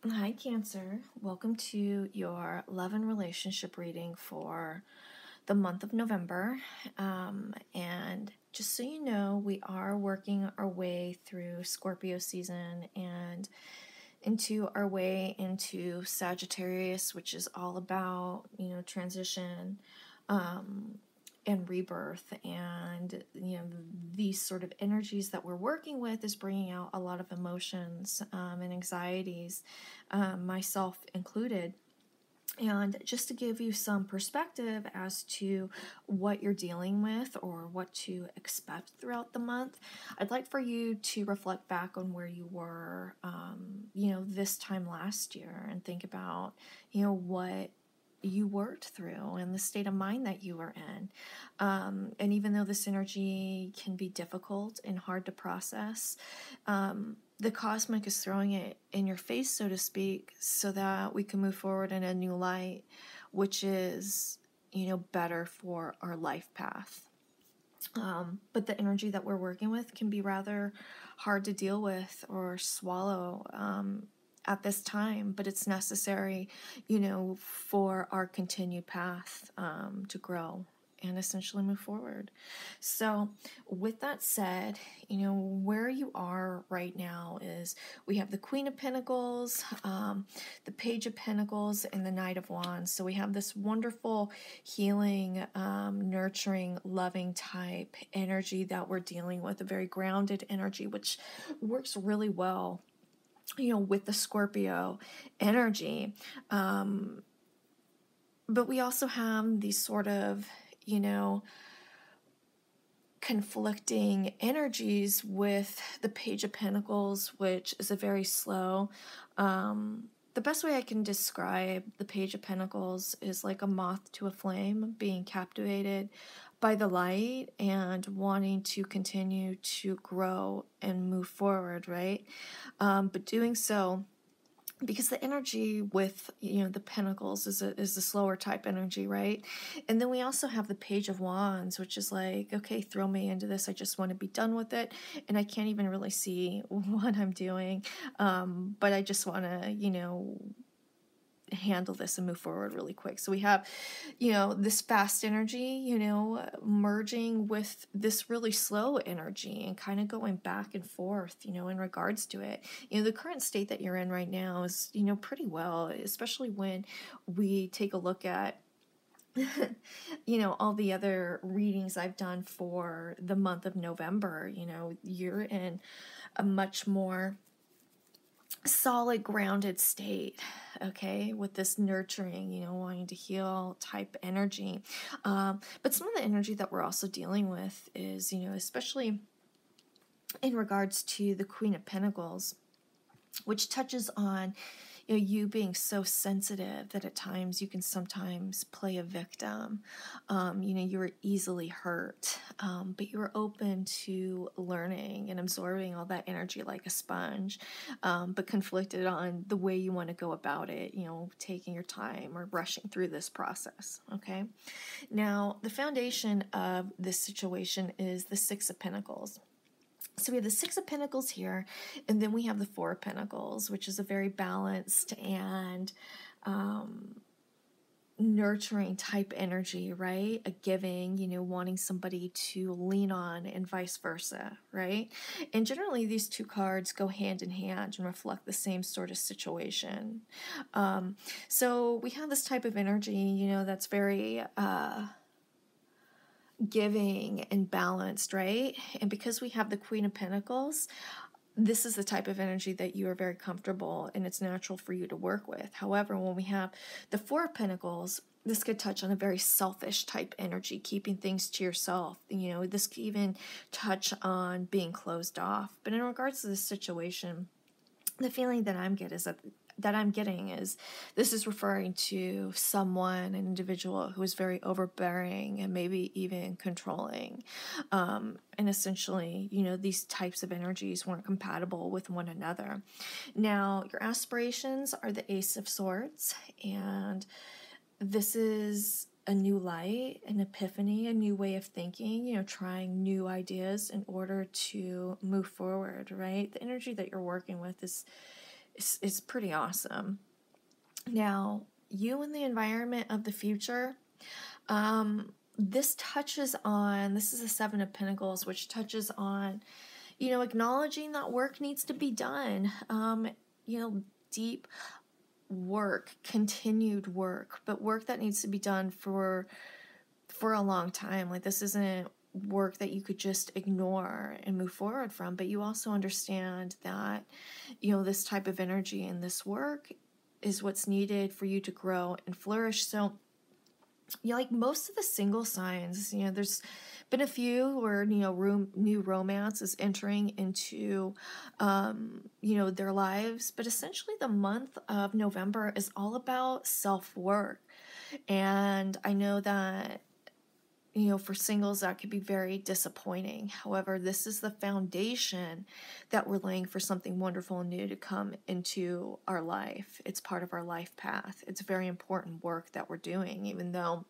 Hi, Cancer. Welcome to your love and relationship reading for the month of November. And just so you know, we are working our way through Scorpio season and into our way into Sagittarius, which is all about, transition, and rebirth. And these sort of energies that we're working with is bringing out a lot of emotions, and anxieties, myself included. And just to give you some perspective as to what you're dealing with or what to expect throughout the month, I'd like for you to reflect back on where you were, this time last year, and think about, what you worked through and the state of mind that you were in. And even though this energy can be difficult and hard to process, the cosmic is throwing it in your face, so to speak, so that we can move forward in a new light, which is, better for our life path. But the energy that we're working with can be rather hard to deal with or swallow, at this time, but it's necessary, for our continued path, to grow and essentially move forward. So with that said, where you are right now is we have the Queen of Pentacles, the Page of Pentacles, and the Knight of Wands. So we have this wonderful healing, nurturing, loving type energy that we're dealing with, a very grounded energy, which works really well, with the Scorpio energy. But we also have these sort of, conflicting energies with the Page of Pentacles, which is a very slow. The best way I can describe the Page of Pentacles is like a moth to a flame, being captivated by the light and wanting to continue to grow and move forward, right? But doing so, because the energy with, the Pentacles is a slower type energy, right? And then we also have the Page of Wands, which is like, okay, throw me into this, I just want to be done with it, and I can't even really see what I'm doing, but I just want to, handle this and move forward really quick. So we have, this fast energy, merging with this really slow energy and kind of going back and forth, in regards to it. The current state that you're in right now is, pretty well, especially when we take a look at all the other readings I've done for the month of November. You're in a much more solid, grounded state, okay, with this nurturing, wanting to heal type energy. But some of the energy that we're also dealing with is, especially in regards to the Queen of Pentacles, which touches on, you being so sensitive that at times you can sometimes play a victim. You were easily hurt, but you were open to learning and absorbing all that energy like a sponge, but conflicted on the way you want to go about it, taking your time or rushing through this process, okay? Now, the foundation of this situation is the Six of Pentacles. So we have the Six of Pentacles here, and then we have the Four of Pentacles, which is a very balanced and nurturing type energy, right? A giving, wanting somebody to lean on, and vice versa, right? And generally these two cards go hand in hand and reflect the same sort of situation. So we have this type of energy, that's very giving and balanced, right? And because we have the Queen of Pentacles, this is the type of energy that you are very comfortable and it's natural for you to work with. However, when we have the Four of Pentacles, this could touch on a very selfish type energy, keeping things to yourself. This could even touch on being closed off. But in regards to this situation, the feeling that I'm getting is this is referring to someone, an individual who is very overbearing and maybe even controlling. And essentially, these types of energies weren't compatible with one another. Now, your aspirations are the Ace of Swords, and this is a new light, an epiphany, a new way of thinking, trying new ideas in order to move forward, right? The energy that you're working with is is pretty awesome. Now, you and the environment of the future, this touches on, this is the Seven of Pentacles, which touches on, acknowledging that work needs to be done. Deep work, continued work, but work that needs to be done for a long time. Like, this isn't work that you could just ignore and move forward from, but you also understand that, this type of energy and this work is what's needed for you to grow and flourish. So, like most of the single signs, there's been a few where, new romance is entering into, their lives. But essentially the month of November is all about self-work. And I know that, for singles, that could be very disappointing. However, this is the foundation that we're laying for something wonderful and new to come into our life. It's part of our life path. It's very important work that we're doing, even though,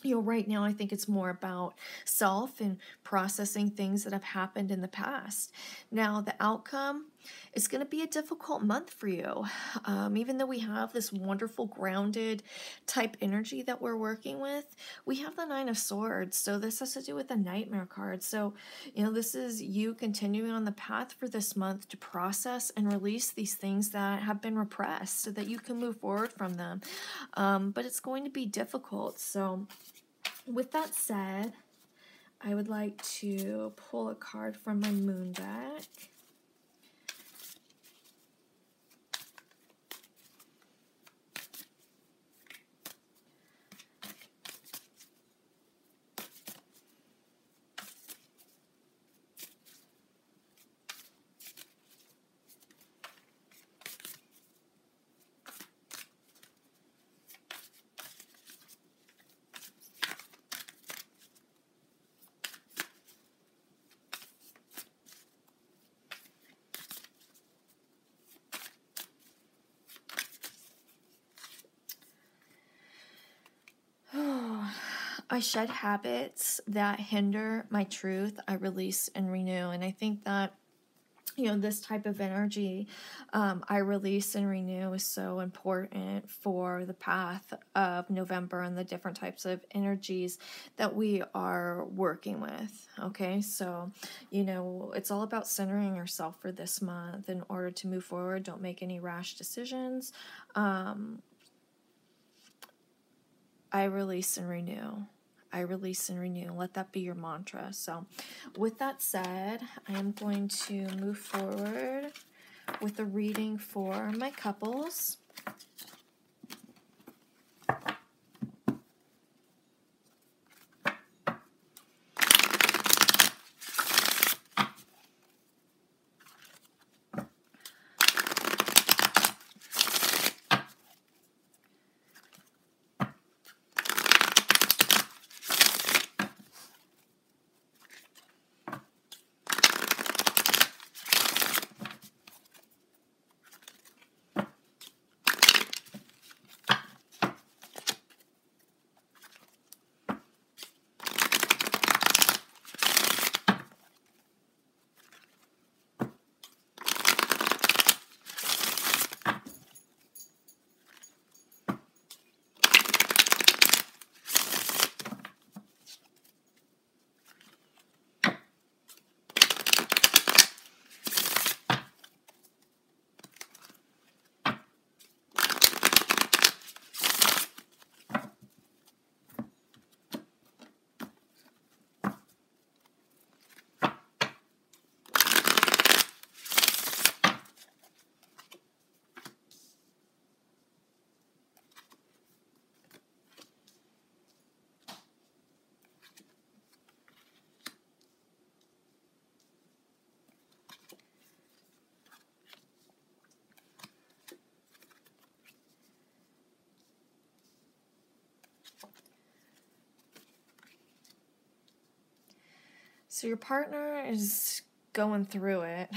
right now I think it's more about self and processing things that have happened in the past. Now, the outcome is going to be a difficult month for you. Even though we have this wonderful grounded type energy that we're working with, we have the Nine of Swords. So this has to do with the Nightmare card. So, this is you continuing on the path for this month to process and release these things that have been repressed so that you can move forward from them. But it's going to be difficult. So with that said, I would like to pull a card from my moon deck. I shed habits that hinder my truth. I release and renew. And I think that, this type of energy, I release and renew, is so important for the path of November and the different types of energies that we are working with. Okay, so, it's all about centering yourself for this month in order to move forward. Don't make any rash decisions. I release and renew. I release and renew. Let that be your mantra. So with that said, I am going to move forward with a reading for my couples. So your partner is going through it.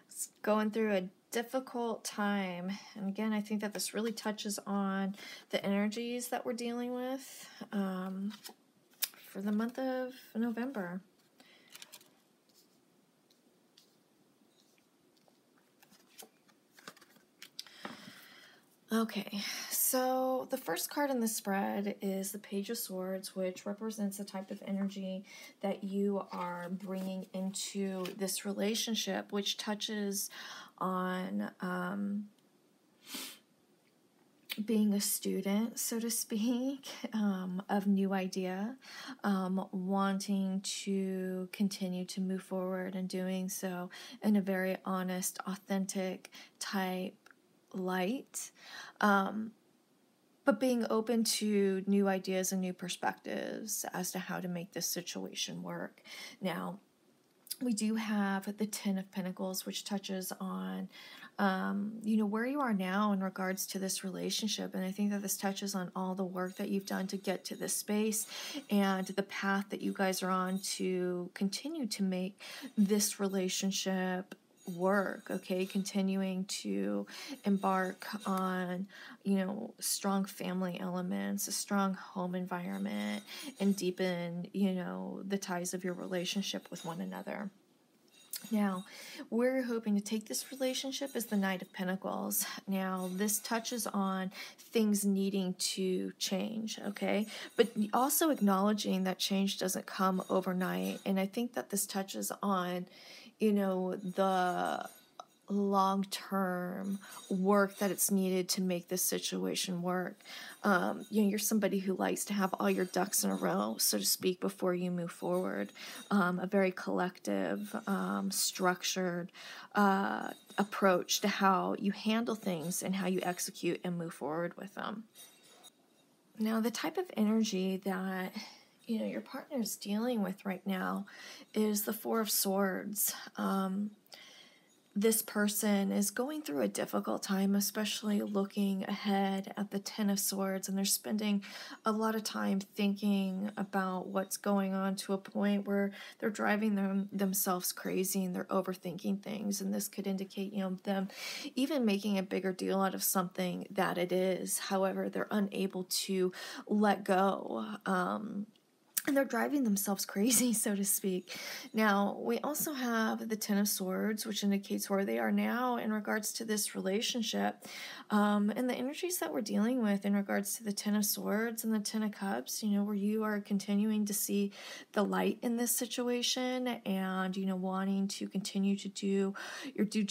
It's going through a difficult time. And again, I think that this really touches on the energies that we're dealing with for the month of November. Okay, so the first card in the spread is the Page of Swords, which represents the type of energy that you are bringing into this relationship, which touches on being a student, so to speak, of new idea, wanting to continue to move forward and doing so in a very honest, authentic type light. But being open to new ideas and new perspectives as to how to make this situation work. Now, we do have the Ten of Pentacles, which touches on, where you are now in regards to this relationship. And I think that this touches on all the work that you've done to get to this space and the path that you guys are on to continue to make this relationship work. Okay, continuing to embark on strong family elements, a strong home environment, and deepen the ties of your relationship with one another. Now, where you're hoping to take this relationship is the Knight of Pentacles. Now, this touches on things needing to change, okay? But also acknowledging that change doesn't come overnight. And I think that this touches on, the long-term work that it's needed to make this situation work. You're somebody who likes to have all your ducks in a row, so to speak, before you move forward. A very collective, structured approach to how you handle things and how you execute and move forward with them. Now, the type of energy that your partner is dealing with right now is the Four of Swords. This person is going through a difficult time, especially looking ahead at the Ten of Swords, and they're spending a lot of time thinking about what's going on to a point where they're driving themselves crazy and they're overthinking things. And this could indicate, them even making a bigger deal out of something that it is. However, they're unable to let go. And they're driving themselves crazy, so to speak. Now, we also have the Ten of Swords, which indicates where they are now in regards to this relationship. And the energies that we're dealing with in regards to the Ten of Swords and the Ten of Cups, where you are continuing to see the light in this situation and, wanting to continue to do your due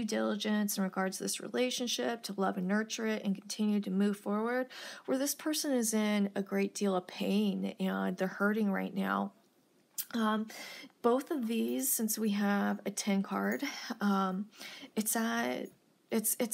diligence in regards to this relationship, to love and nurture it and continue to move forward, where this person is in a great deal of pain and they're hurting right now. Both of these, since we have a 10 card, it's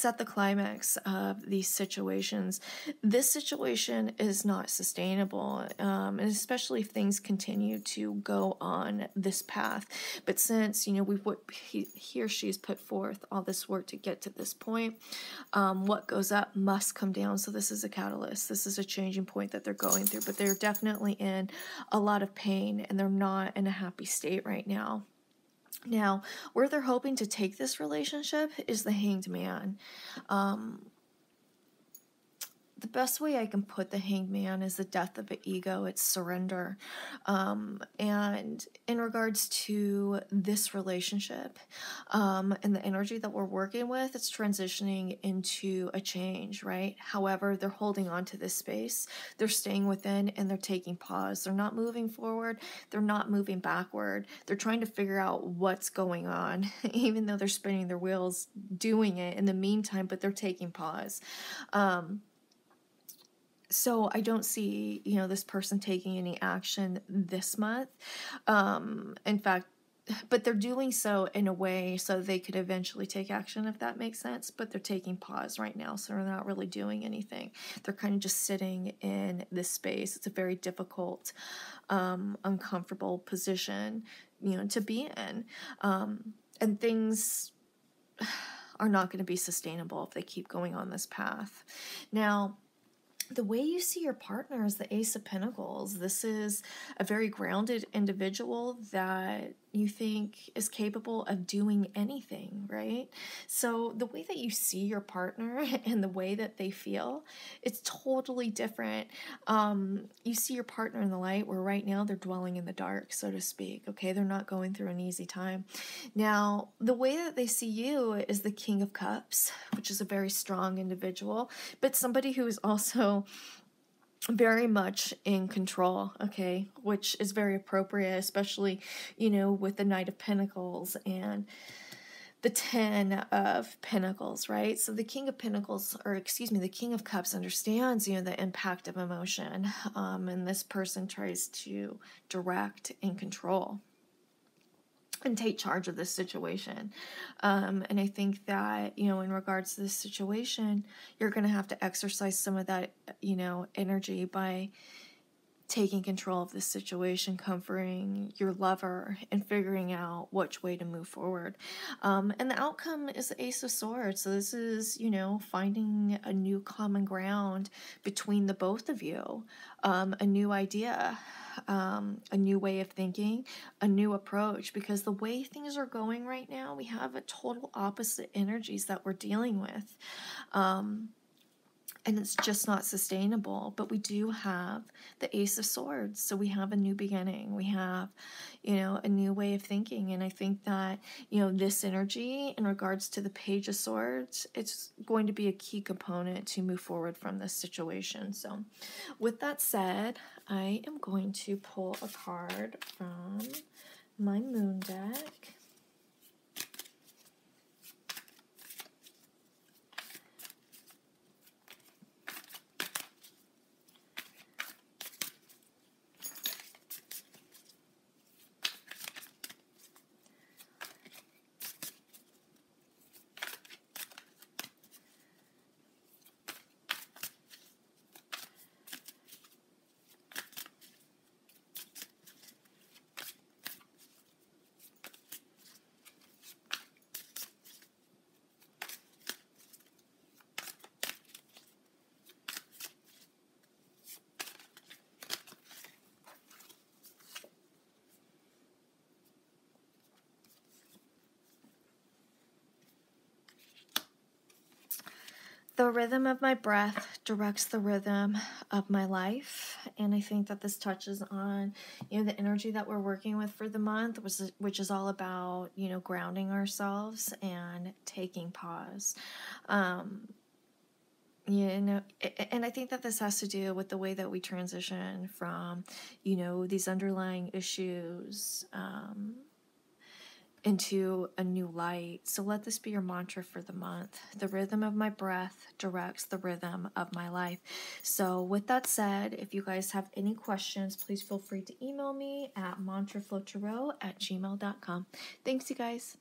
at the climax of these situations. This situation is not sustainable, and especially if things continue to go on this path. But since he or she's put forth all this work to get to this point, what goes up must come down. So this is a catalyst. This is a changing point that they're going through. But they're definitely in a lot of pain, and they're not in a happy state right now. Now, where they're hoping to take this relationship is the Hanged Man. The best way I can put the Hanged Man is the death of an ego. It's surrender. And in regards to this relationship and the energy that we're working with, it's transitioning into a change, right? However, they're holding on to this space. They're staying within and they're taking pause. They're not moving forward. They're not moving backward. They're trying to figure out what's going on, even though they're spinning their wheels doing it in the meantime, but they're taking pause. So I don't see, this person taking any action this month. In fact, but they're doing so in a way so they could eventually take action, if that makes sense. But they're taking pause right now, so they're not really doing anything. They're kind of just sitting in this space. It's a very difficult, uncomfortable position, to be in. And things are not going to be sustainable if they keep going on this path. Now, the way you see your partner is the Ace of Pentacles. This is a very grounded individual that, you think is capable of doing anything, right? So the way that you see your partner and the way that they feel, it's totally different. You see your partner in the light, where right now they're dwelling in the dark, so to speak. Okay, they're not going through an easy time. Now, the way that they see you is the King of Cups, which is a very strong individual, but somebody who is also very much in control, okay, which is very appropriate, especially, with the Knight of Pentacles and the 10 of Pentacles, right? So the King of Pentacles, or excuse me, the King of Cups understands, the impact of emotion, and this person tries to direct and control and take charge of this situation. And I think that, in regards to this situation, you're going to have to exercise some of that, energy by taking control of this situation, comforting your lover, and figuring out which way to move forward. And the outcome is the Ace of Swords. So this is, finding a new common ground between the both of you, a new idea, a new way of thinking, a new approach, because the way things are going right now, we have a total opposite energies that we're dealing with. And it's just not sustainable. But we do have the Ace of Swords. So we have a new beginning. We have, a new way of thinking. And I think that, this energy in regards to the Page of Swords, it's going to be a key component to move forward from this situation. So with that said, I am going to pull a card from my Moon deck. The rhythm of my breath directs the rhythm of my life. And I think that this touches on, the energy that we're working with for the month, which is all about, grounding ourselves and taking pause. And I think that this has to do with the way that we transition from, these underlying issues, into a new light. So let this be your mantra for the month. The rhythm of my breath directs the rhythm of my life. So with that said, if you guys have any questions, please feel free to email me at mantraflowtarot@gmail.com. Thanks, you guys.